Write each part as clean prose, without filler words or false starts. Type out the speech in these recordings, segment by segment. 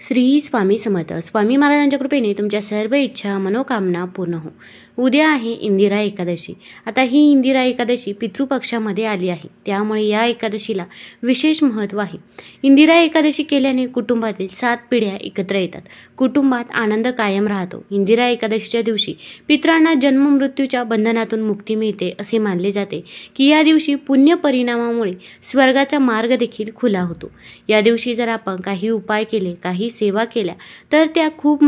श्री स्वामी समर्थ. स्वामी महाराजांच्या कृपेने तुमच्या सर्व इच्छा मनोकामना पूर्ण हो. उद्या आहे इंदिरा एकादशी. आता ही इंदिरा एकादशी पितृपक्षामध्ये आली आहे, त्यामुळे या एकादशीला विशेष महत्त्व आहे. इंदिरा एकादशी केल्याने कुटुंबातील 7 पिढ्या एकत्र येतात, कुटुंबात आनंद कायम राहतो. इंदिरा एकादशीच्या दिवशी पितरांना जन्म मृत्यूच्या बंधनातून मुक्ती मिळते असे मानले जाते की या दिवशी पुण्य परिणामामुळे स्वर्गाचा मार्ग देखील खुला होतो. या दिवशी जर आपण काही उपाय केले, काही सेवा केल्या तर त्या खूप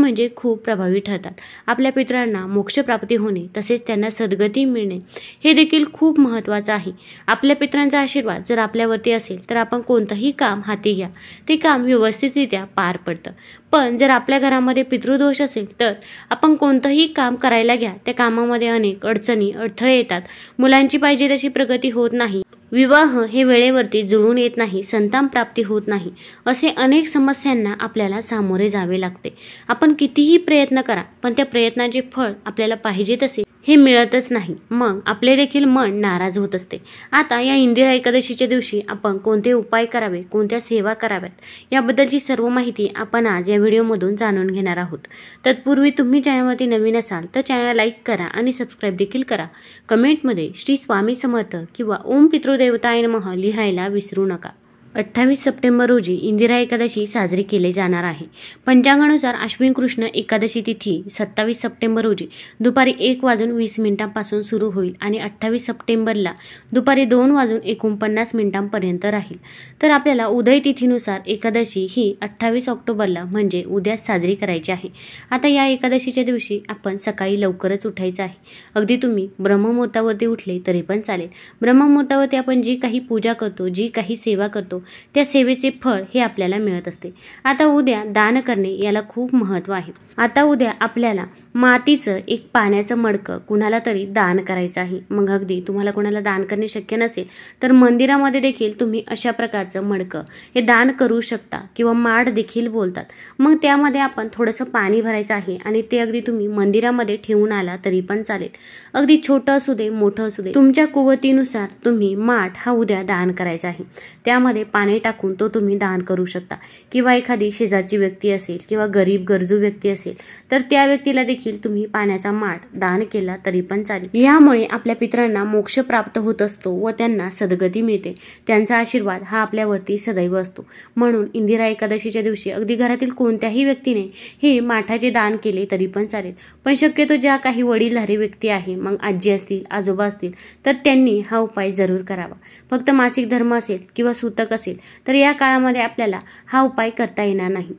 प्रभावी ठरतात. आपल्या पितरांना मोक्षप्राप्ती होणे तसेच त्यांना सद्गती मिळणे हे देखील खूप महत्त्वाचं आहे. आपल्या पितरांचा आशीर्वाद जर आपल्यावरती असेल तर आपण कोणतंही काम हाती घ्या, ते काम व्यवस्थितरित्या पार पडतं. पण जर आपल्या घरामध्ये पितृदोष असेल तर आपण कोणतंही काम करायला घ्या, त्या कामामध्ये अनेक अडचणी अडथळे येतात. मुलांची पाहिजे तशी प्रगती होत नाही, विवाह हे वेळेवरती जुळून येत नाही, संतान प्राप्ती होत नाही, असे अनेक समस्यांना आपल्याला सामोरे जावे लागते. आपण कितीही प्रयत्न करा पण त्या प्रयत्नाचे फळ आपल्याला पाहिजे तसे हे मिळतच नाही. मग आपले देखील मन नाराज होत असते. आता या इंदिरा एकादशीच्या दिवशी आपण कोणते उपाय करावे, कोणत्या सेवा कराव्यात याबद्दलची सर्व माहिती आपण आज या व्हिडिओमधून जाणून घेणार आहोत. तत्पूर्वी तुम्ही चॅनलवरती नवीन असाल तर चॅनल लाईक करा आणि सबस्क्राईब देखील करा. कमेंटमध्ये श्री स्वामी समर्थ किंवा ओम पितृदेवताय नमः लिहायला विसरू नका. 28 सप्टेंबर रोजी इंदिरा एकादशी साजरी केली जाणार आहे. पंचांगानुसार अश्विन कृष्ण एकादशी तिथी 27 सप्टेंबर रोजी दुपारी 1:20 सुरू होईल आणि 28 सप्टेंबरला दुपारी 2:49 राहील. तर आपल्याला उदय तिथीनुसार एकादशी ही 28 ऑक्टोबरला म्हणजे उद्या साजरी करायची आहे. आता या एकादशीच्या दिवशी आपण सकाळी लवकरच उठायचं आहे. अगदी तुम्ही ब्रह्ममुहूर्तावरती उठले तरी पण चालेल. ब्रह्ममुहूर्तावरती आपण जी काही पूजा करतो, जी काही सेवा करतो त्या सेवेचे फळ हे आपल्याला मिळत असते. आता उद्या दान करणे याला खूप महत्त्व आहे. आता उद्या आपल्याला मातीचं एक पाण्याचं मडकं कुणाला तरी दान करायचं आहे. मग अगदी तुम्हाला कोणाला दान करणे शक्य नसेल तर मंदिरामध्ये देखील तुम्ही अशा प्रकारचं मडकं हे दान करू शकता किंवा माड देखील बोलतात. मग त्यामध्ये आपण थोडंसं पाणी भरायचं आहे आणि ते अगदी तुम्ही मंदिरामध्ये ठेवून आला तरी पण चालेल. अगदी छोटं असू दे, मोठं असू दे, तुमच्या कुवतीनुसार तुम्ही माठ हा उद्या दान करायचा आहे. त्यामध्ये पाणी टाकून तो तुम्ही दान करू शकता. किंवा एखादी शेजारची व्यक्ती असेल किंवा गरीब गरजू व्यक्ती असेल तर त्या व्यक्तीला देखील तुम्ही पाण्याचा माठ दान केला तरी पण चालेल. यामुळे आपल्या पितरांना मोक्ष प्राप्त होत असतो व त्यांना सद्गती मिळते. त्यांचा आशीर्वाद हा आपल्यावरती सदैव असतो. म्हणून इंदिरा एकादशीच्या दिवशी अगदी घरातील कोणत्याही व्यक्तीने हे माठाचे दान केले तरी पण चालेल. पण शक्यतो ज्या काही वडीलधारी व्यक्ती आहे, मग आजी असतील, आजोबा असतील, तर त्यांनी हा उपाय जरूर करावा. फक्त मासिक धर्म असेल किंवा सूतक असेल तर या काळामध्ये आपल्याला हा उपाय करता येणार नाही.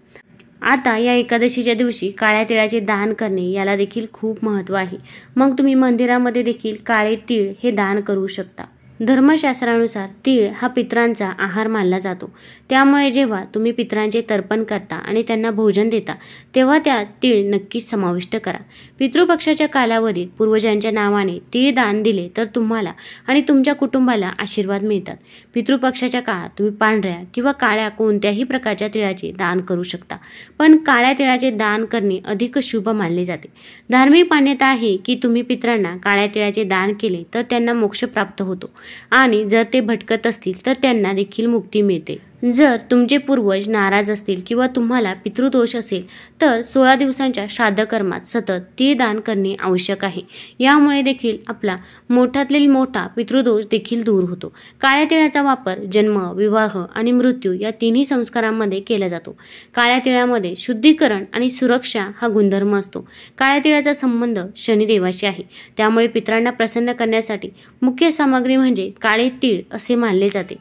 आता या एकादशीच्या दिवशी काळ्या तिळाचे दान करणे याला देखील खूप महत्त्व आहे. मग तुम्ही मंदिरामध्ये देखील काळे तीळ हे दान करू शकता. धर्मशास्त्रानुसार तीळ हा पितरांचा आहार मानला जातो. त्यामुळे जेव्हा तुम्ही पितरांचे तर्पण करता आणि त्यांना भोजन देता तेव्हा त्यात तीळ नक्कीच समाविष्ट करा. पितृपक्षाच्या कालावधीत पूर्वजांच्या नावाने तीळ दान दिले तर तुम्हाला आणि तुमच्या कुटुंबाला आशीर्वाद मिळतात. पितृपक्षाच्या काळात तुम्ही पांढऱ्या किंवा काळ्या कोणत्याही प्रकारच्या तिळाचे दान करू शकता. पण काळ्या तिळाचे दान करणे अधिक शुभ मानले जाते. धार्मिक मान्यता आहे की तुम्ही पितरांना काळ्या तिळाचे दान केले तर त्यांना मोक्ष प्राप्त होतो आणि जर ते भटकत असतील तर त्यांना देखील मुक्ती मिळते. जर तुमचे पूर्वज नाराज असतील किंवा तुम्हाला पितृदोष असेल तर 16 दिवसांच्या श्राद्ध कर्मात सतत तीळ दान करणे आवश्यक आहे. यामुळे देखील आपला मोठातील मोठा पितृदोष देखील दूर होतो. काळ्या तिळाचा वापर जन्म, विवाह आणि मृत्यू या तिन्ही संस्कारांमध्ये केला जातो. काळ्या तिळामध्ये शुद्धीकरण आणि सुरक्षा हा गुणधर्म असतो. काळ्या तिळाचा संबंध शनिदेवाशी आहे. त्यामुळे पितरांना प्रसन्न करण्यासाठी मुख्य सामग्री म्हणजे काळे तीळ असे मानले जाते.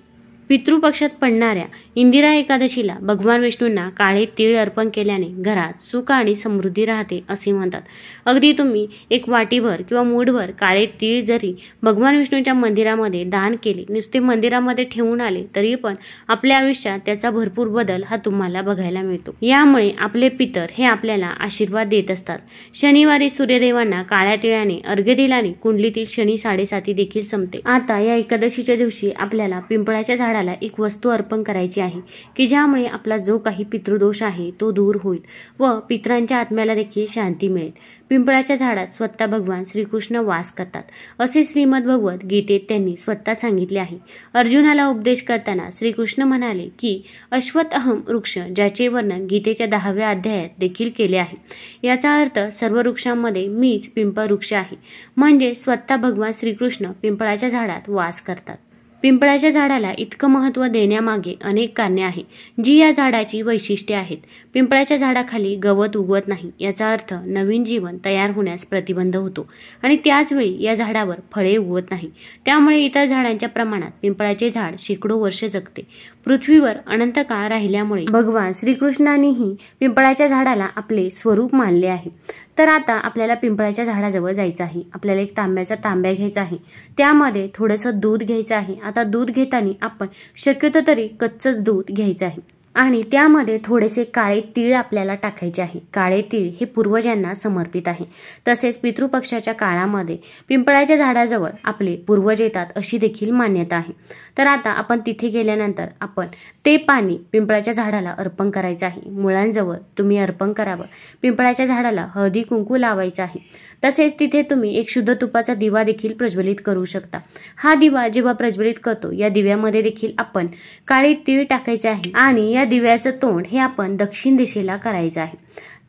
पितृपक्षात पडणाऱ्या इंदिरा एकादशीला भगवान विष्णूंना काळे तीळ अर्पण केल्याने घरात सुख आणि समृद्धी राहते असे म्हणतात. अगदी तुम्ही एक वाटीभर किंवा मूठभर काळे तीळ जरी भगवान विष्णूंच्या मंदिरामध्ये दान केले, नुसते मंदिरामध्ये ठेवून आले तरी पण आपल्या आयुष्यात त्याचा भरपूर बदल हा तुम्हाला बघायला मिळतो. यामुळे आपले पितर हे आपल्याला आशीर्वाद देत असतात. शनिवारी सूर्यदेवांना काळ्या तिळाने अर्घ्य दिल्याने कुंडलीतील शनी 7.5 देखील संपते. आता या एकादशीच्या दिवशी आपल्याला पिंपळाच्या झाडाला एक वस्तू अर्पण करायची आहे की ज्यामुळे आपला जो काही पितृदोष आहे तो दूर होईल व पितरांच्या आत्म्याला देखील शांती मिळेल। पिंपळाच्या झाडात स्वतः भगवान श्रीकृष्ण वास करतात असे श्रीमद भगवत गीतेत त्यांनी स्वतः सांगितले आहे। अर्जुनाला उपदेश करताना श्रीकृष्ण म्हणाले की अश्वत्थहम वृक्ष, ज्याचे वर्णन गीतेच्या 10व्या अध्यायात देखील केले आहे। याचा अर्थ सर्व वृक्षांमध्ये मीच पिंपळ वृक्ष आहे, म्हणजे स्वतः भगवान श्रीकृष्ण पिंपळाच्या झाडात वास करतात। पिंपळाच्या झाडाला इतकं महत्त्व देण्यामागे अनेक कारणे आहेत जी या झाडाची वैशिष्ट्ये आहेत। पिंपळाच्या झाडाखाली गवत उगवत नाही, याचा अर्थ नवीन जीवन तयार होण्यास प्रतिबंध होतो आणि त्याच वेळी या झाडावर फळे उगवत नाही, त्यामुळे इतर झाडांच्या प्रमाणात पिंपळाचे झाड शेकडो वर्ष जगते। पृथ्वीवर अनंत काळ राहिल्यामुळे भगवान श्रीकृष्णानेही पिंपळाच्या झाडाला आपले स्वरूप मानले आहे। तर आता आपल्याला पिंपळाच्या झाडाजवळ जायचं आहे। आपल्याला एक तांब्याचा तांब्या घ्यायचा आहे, त्यामध्ये थोडंसं दूध घ्यायचं आहे। आता दूध घेताना आपण शक्यतो तरी कच्चंच दूध घ्यायचं आहे आणि त्यामध्ये थोडेसे काळे तीळ आपल्याला टाकायचे आहे। काळे तीळ हे पूर्वजांना समर्पित आहे। तसेच पितृपक्षाच्या काळामध्ये पिंपळाच्या झाडाजवळ आपले पूर्वज येतात अशी देखील मान्यता आहे। तर आता आपण तिथे गेल्यानंतर आपण ते पाणी पिंपळाच्या झाडाला अर्पण करायचं आहे। मुळांजवळ तुम्ही अर्पण करावं। पिंपळाच्या झाडाला हळदी कुंकू लावायचं आहे। तसेच तिथे तुम्ही एक शुद्ध तुपाचा दिवा देखील प्रज्वलित करू शकता। हा दिवा जेव्हा प्रज्वलित करतो या दिव्यामध्ये देखील आपण काळे तीळ टाकायचे आहे आणि या दिव्याचं तोंड हे आपण दक्षिण दिशेला करायचं आहे।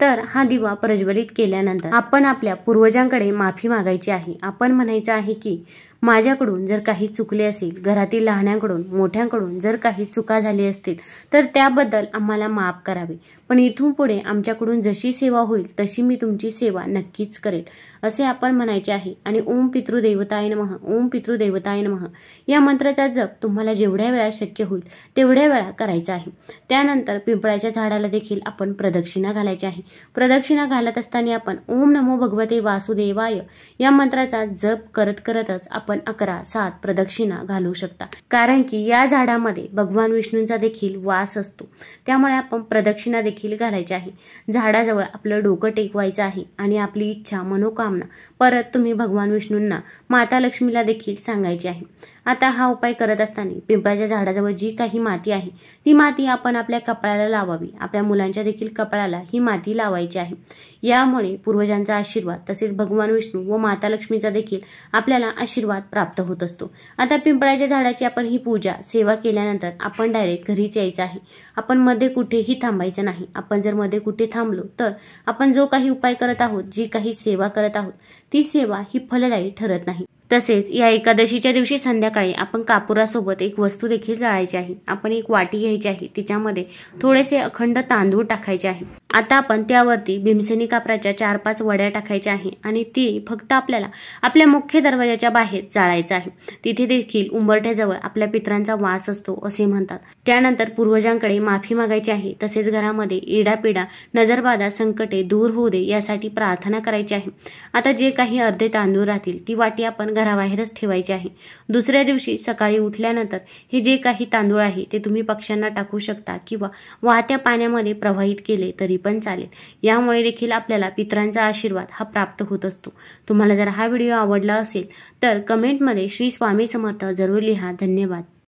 तर हा दिवा प्रज्वलित केल्यानंतर आपण आपल्या पूर्वजांकडे माफी मागायची आहे। आपण म्हणायचं आहे की माझ्याकडून जर काही चुकले असेल, घरातील लहानांकडून मोठ्यांकडून जर काही चुका झाली असतील तर त्याबद्दल आम्हाला माफ करावे, पण इथून पुढे आमच्याकडून जशी सेवा होईल तशी मी तुमची सेवा नक्कीच करेल असे आपण म्हणायचे आहे। आणि ओम पितृदेवताय नमः, ओम पितृदेवताय नमः या मंत्राचा जप तुम्हाला जेवढ्या वेळा शक्य होईल तेवढ्या वेळा करायचा आहे। त्यानंतर पिंपळाच्या झाडाला देखील आपण प्रदक्षिणा घालायची आहे। प्रदक्षिणा घालत असताना आपण ओम नमो भगवते वासुदेवाय या मंत्राचा जप करतच आपण 11-7 प्रदक्षिणा घालू शकता, कारण की या झाडामध्ये भगवान विष्णूंचा देखील वास असतो, त्यामुळे आपण प्रदक्षिणा देखील घालायची आहे। झाडाजवळ आपलं डोकं टेकवायचं आहे आणि आपली इच्छा मनोकामना परत तुम्ही भगवान विष्णूंना, माता लक्ष्मीला देखील सांगायची आहे। आता हा उपाय करत असताना पिंपळाच्या झाडाजवळ जी काही माती आहे ती माती आपण आपल्या कपाळाला लावावी। आपल्या मुलांच्या देखील कपाळाला ही माती लावायची आहे। यामुळे पूर्वजांचा आशीर्वाद तसेच भगवान विष्णू व माता लक्ष्मीचा देखील आपल्याला आशीर्वाद प्राप्त होत असतो। आता पिंपळाच्या झाडाची आपण ही पूजा सेवा केल्यानंतर आपण डायरेक्ट घरीच यायचं आहे। आपण मध्ये कुठेही थांबायचं नाही। आपण जर मध्ये कुठे थांबलो तर आपण जो काही उपाय करत आहोत, जी काही सेवा करत आहोत ती सेवा ही फलदायी ठरत नाही। तसेच या एकादशीच्या दिवशी संध्याकाळी आपण कापुरासोबत एक वस्तू देखील जाळायची आहे। आपण एक वाटी घ्यायची आहे, तिच्यामध्ये थोडेसे अखंड तांदूळ टाकायचे आहे। आता आपण त्यावरती भीमसेनी कापराच्या 4-5 वड्या टाकायच्या आहे आणि ती फक्त आपल्याला आपल्या मुख्य दरवाजाच्या बाहेर जाळायचं आहे। तिथे देखील उंबरठ्याजवळ आपल्या पितरांचा वास असतो असे म्हणतात। त्यानंतर पूर्वजांकडे माफी मागायची आहे। तसेच घरामध्ये इडापिडा, नजरबाधा, संकटे दूर होऊ दे यासाठी प्रार्थना करायची आहे। आता जे काही अर्धे तांदूळ राहतील ती वाटी आपण घराबाहेरच ठेवायची आहे। दुसऱ्या दिवशी सकाळी उठल्यानंतर हे जे काही तांदूळ आहे ते तुम्ही पक्ष्यांना टाकू शकता किंवा वाहत्या पाण्यामध्ये प्रवाहित केले तरी पण चालेल। यामुळे देखील आपल्याला पितरांचा आशीर्वाद हा प्राप्त होत असतो। तुम्हाला जर हा व्हिडिओ आवडला असेल तर कमेंटमध्ये श्री स्वामी समर्थ जरूर लिहा। धन्यवाद।